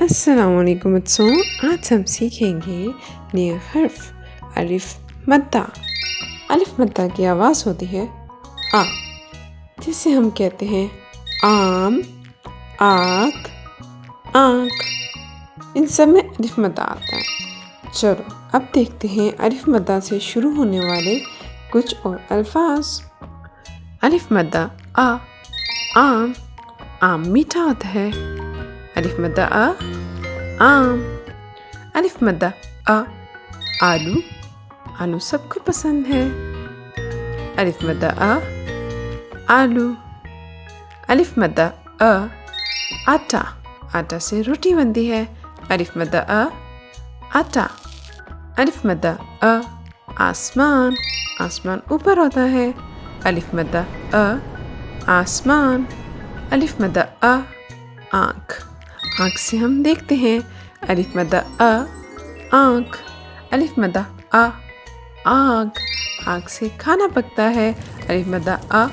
السلام علیکم بچوں، آج ہم سیکھیں گے نئے حرف الف مدہ۔ الف مدہ کی آواز ہوتی ہے آ، جسے ہم کہتے ہیں آم، آنکھ، آنکھ۔ ان سب میں الف مدہ آتا ہے۔ چلو اب دیکھتے ہیں الف مدہ سے شروع ہونے والے کچھ اور الفاظ۔ الف مدہ آ، آم، آم میٹھا ہوتا ہے۔ الف مدہ آ، آم۔ الف مدہ آ، آلو، آلو سب کو پسند ہے۔ الف مدہ آ، آلو۔ الف مدہ آ، آٹا، آٹا سے روٹی بنتی ہے۔ الف مدہ آ، آٹا۔ الف مدہ آ، آسمان، آسمان اوپر ہوتا ہے۔ الف مدہ آ، آسمان۔ الف مدہ آ، آنکھ، آنکھ سے ہم دیکھتے ہیں۔ الف مدہ آ، آنکھ۔ الف مدہ آ، آگ، آگ سے کھانا پکتا ہے۔ الف مدہ آ،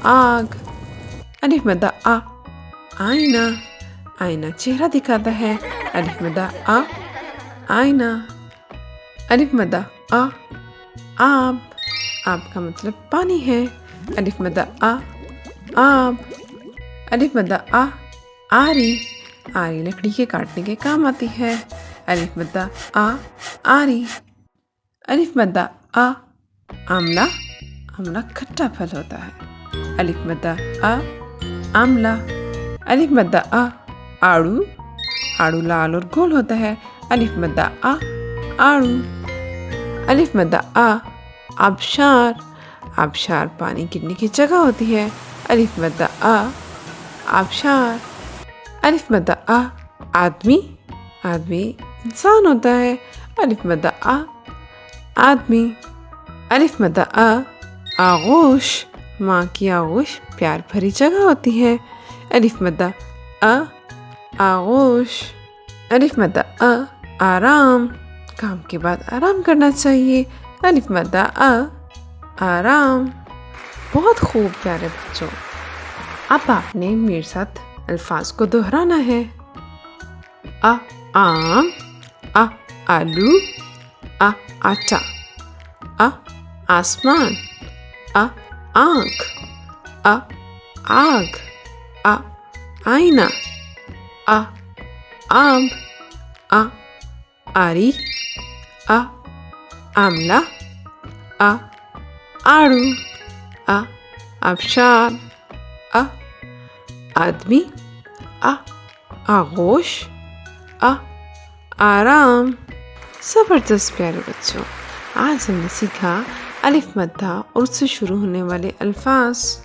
آگ۔ الف مدہ آ، آئینہ، آئینہ چہرہ دکھاتا ہے۔ الف مدہ آ، آئینہ۔ الف مدہ آ، آب، آب کا مطلب پانی ہے۔ الف مدہ آ، آب۔ الف مدہ آ، آری، آری لکڑی کے کاٹنے کے کام آتی ہے۔ الف مدہ آ، آری۔ الف مدہ آ، آملہ، آملہ کھٹا پھل ہوتا ہے۔ الف مدہ آ، آملہ۔ الف مدہ آ، آڑو، آڑو لال اور گول ہوتا ہے۔ الف مدہ آ، آڑو۔ الف مدہ آ، آبشار، آبشار پانی گرنے کی جگہ ہوتی ہے۔ الف مدہ آ، آبشار۔ الف مدہ آ، آدمی، آدمی انسان ہوتا ہے۔ الف مدہ آ، آدمی۔ الف مدہ آ، آغوش، ماں کی آغوش پیار بھری جگہ ہوتی ہے۔ الف مدہ آ، آغوش۔ الف مدہ آ، آرام، کام کے بعد آرام کرنا چاہیے۔ الف مدہ آ، آرام۔ بہت خوب پیارے بچوں، اب آپ نے میرے ساتھ الفاظ کو دہرانا ہے۔ آ، آم، آ، آلو، آ، آٹا، آ، آسمان، آ، آنکھ، آ، آگ، آ، آئینہ، آ، آم، آ، آری، آ، آملہ، آ، آڑو، آ، آبشار، آ، آدمی، آ، آغوش، آ، آرام۔ زبردست پیارے بچوں، آج ہم نے سیکھا الف مدہ اور اس سے شروع ہونے والے الفاظ۔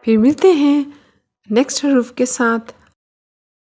پھر ملتے ہیں نیکسٹ حروف کے ساتھ۔